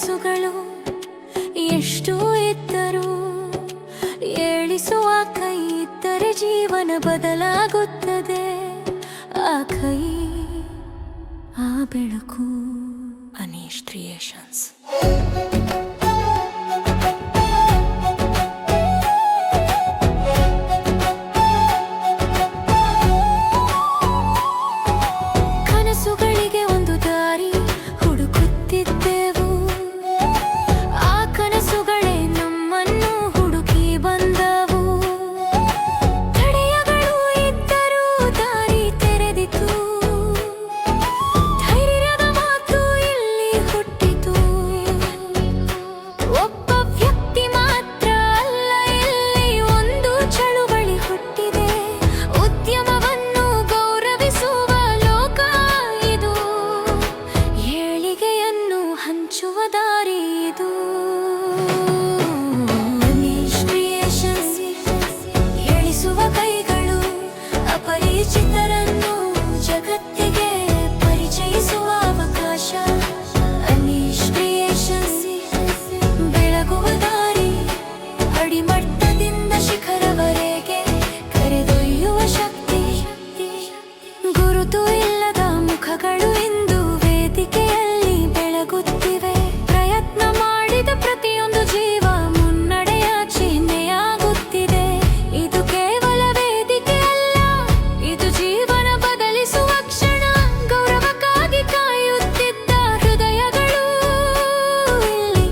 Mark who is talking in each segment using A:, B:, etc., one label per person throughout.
A: ಕನಸುಗಳು ಎಷ್ಟು ಇದ್ದರೂ ಏಳಿಸುವ ಕೈ ಇದ್ದರೆ ಜೀವನ ಬದಲಾಗುತ್ತದೆ. ಆ ಕೈ, ಆ ಬೆಳಕು. ಅನೀಶ್ ಕ್ರಿಯೇಷನ್ಸ್. ಕನಸುಗಳಿಗೆ ಒಂದು ದಾರಿ ಹುಡುಕುತ್ತಿದ್ದೆವು. ಆ ಕನಸುಗಳೇ ನಮ್ಮನ್ನು ಹುಡುಕಿ ಬಂದವು. ತಡೆಯಗಳು ಇದ್ದರೂ ದಾರಿ ತೆರೆದಿತು. ಧೈರ್ಯದ ಮಾತು ಇಲ್ಲಿ ಹುಟ್ಟಿತು. ಒಬ್ಬ ವ್ಯಕ್ತಿ ಮಾತ್ರ ಅಲ್ಲ, ಇಲ್ಲಿ ಒಂದು ಚಳುವಳಿ ಹುಟ್ಟಿದೆ. ಉದ್ಯಮವನ್ನು ಗೌರವಿಸುವ ಲೋಕ ಇದು. ಏಳಿಗೆಯನ್ನು ಹಂಚುವ ದಾರಿ ಇದು. ಅನೀಶ್ ಕ್ರಿಯೇಷನ್ಸ್. ಏಳಿಸುವ ಕೈಗಳು, ಅಪರಿಚಿತರನ್ನು ಜಗತ್ತಿಗೆ ಪರಿಚಯಿಸುವ ಅವಕಾಶ. ಅನೀಶ್ ಕ್ರಿಯೇಷನ್ಸ್. ಬೆಳಗುವ ದಾರಿ, ಅಡಿಮಟ್ಟದಿಂದ ಶಿಖರವರೆಗೆ ಕರೆದೊಯ್ಯುವ ಶಕ್ತಿ. ಗುರುತು ಇಲ್ಲದ ಮುಖಗಳು ಇಂದು ವೇದಿಕೆಯಲ್ಲಿ ಬೆಳಗುತ್ತಿವೆ. ಪ್ರಯತ್ನ ಮಾಡಿದ ಪ್ರತಿಯೊಂದು ಜೀವ ಮುನ್ನಡೆಯ ಚಿಹ್ನೆಯಾಗುತ್ತಿದೆ. ಇದು ಕೇವಲ ವೇದಿಕೆ ಅಲ್ಲ, ಇದು ಜೀವನ ಬದಲಿಸುವ ಕ್ಷಣ. ಗೌರವಕ್ಕಾಗಿ ಕಾಯುತ್ತಿದ್ದ ಹೃದಯಗಳು ಇಲ್ಲಿ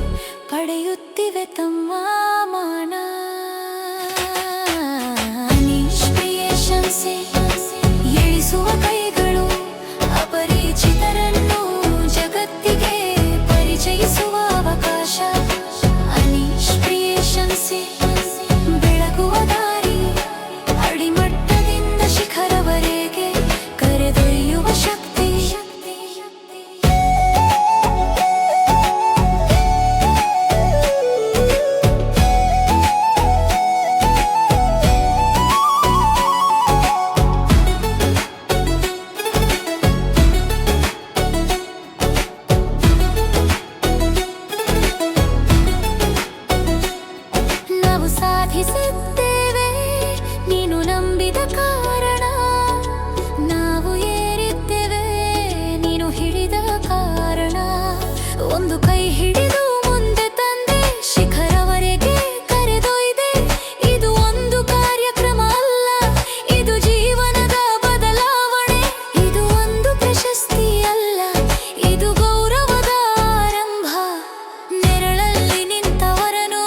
A: ಪಡೆಯುತ್ತಿವೆ ತಮ್ಮ ಮಾನ. ಅನೀಶ್ ಕ್ರಿಯೇಷನ್ಸ್. ಏಳಿಸುವ ಕೈಗಳು, ಅಪರಿಚಿತರನ್ನು ಜಗತ್ತಿಗೆ ಪರಿಚಯಿಸುವ ಅವಕಾಶ. ಅನೀಶ್ ಕ್ರಿಯೇಷನ್ಸ್. ಬೆಳಗುವ ದಾರಿ, ಅಡಿಮಟ್ಟದಿಂದ ಶಿಖರವರೆಗೆ ಕರೆದೊಯ್ಯುವ ಶಕ್ತಿ. ನಾವು ಸಾಧಿಸಿದ್ದೇವೆ ನೀನು ನಂಬಿದ ಕಾರಣ. ನಾವು ಏರಿದ್ದೇವೆ ನೀನು ಹಿಡಿದ ಕಾರಣ. ಒಂದು ಕೈ ಹಿಡಿದು ಮುಂದೆ ತಂದೆ, ಶಿಖರವರೆಗೆ ಕರೆದೊಯ್ದೆ. ಇದು ಒಂದು ಕಾರ್ಯಕ್ರಮ ಅಲ್ಲ, ಇದು ಜೀವನದ ಬದಲಾವಣೆ. ಇದು ಒಂದು ಪ್ರಶಸ್ತಿ ಅಲ್ಲ, ಇದು ಗೌರವದ ಆರಂಭ. ನೆರಳಲ್ಲಿ ನಿಂತವರನ್ನು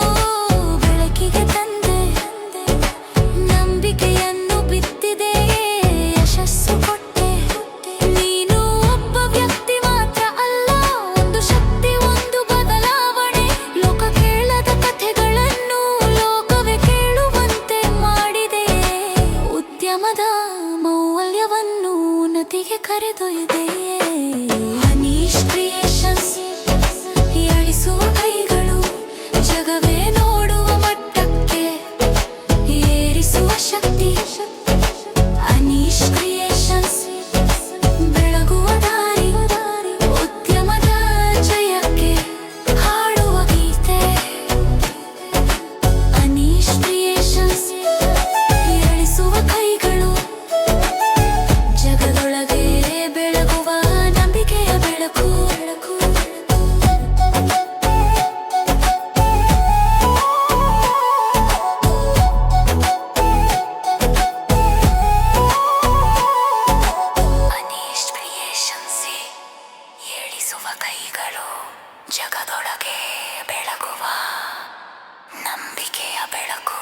A: ಬೆಳಕಿಗೆ ತಂದೆ. ನಂಬಿಕೆಯನ್ನು ಬಿತ್ತಿದೆ, ಯಶಸ್ಸು ಕೊಟ್ಟೆ. ನೀನು ಒಬ್ಬ ವ್ಯಕ್ತಿ ಮಾತ್ರ ಅಲ್ಲ, ಒಂದು ಶಕ್ತಿ, ಒಂದು ಬದಲಾವಣೆ. ಲೋಕ ಕೇಳದ ಕಥೆಗಳನ್ನು ಲೋಕವೇ ಕೇಳುವಂತೆ ಮಾಡಿದೆ. ಉದ್ಯಮದ ಮೌಲ್ಯವನ್ನು ಉನ್ನತಿಗೆ ಕರೆದೊಯ್ದೆ. ಅನೀಶ್ ಕ್ರಿಯೇಷನ್ಸ್. ಏಳಿಸುವ ಕೈಗಳು, ಜಗವೇ ನೋಡುವ ಮಟ್ಟಕ್ಕೆ ಏರಿಸುವ ಶಕ್ತಿ. ಅನೀಶ್ ಕ್ರಿಯೇಷನ್ಸ್. ಬೆಳಗುವ ದಾರಿ, ಉದ್ಯಮದ ಜಯಕ್ಕೆ ಹಾಡುವ ಗೀತೆ. ಅನೀಶ್ ಕ್ರಿಯೇಷನ್ಸ್. ಏಳಿಸುವ ಕೈಗಳು, ಜಗದೊಳಗೆ ಬೆಳಗುವ ನಂಬಿಕೆಯ ಬೆಳಕು. ಅನೀಶ್ ಕ್ರಿಯೇಷನ್ಸ್. ಏಳಿಸುವ ಕೈಗಳು, ಜಗದೊಳಗೆ ಬೆಳಗುವ ನಂಬಿಕೆಯ ಬೆಳಕು.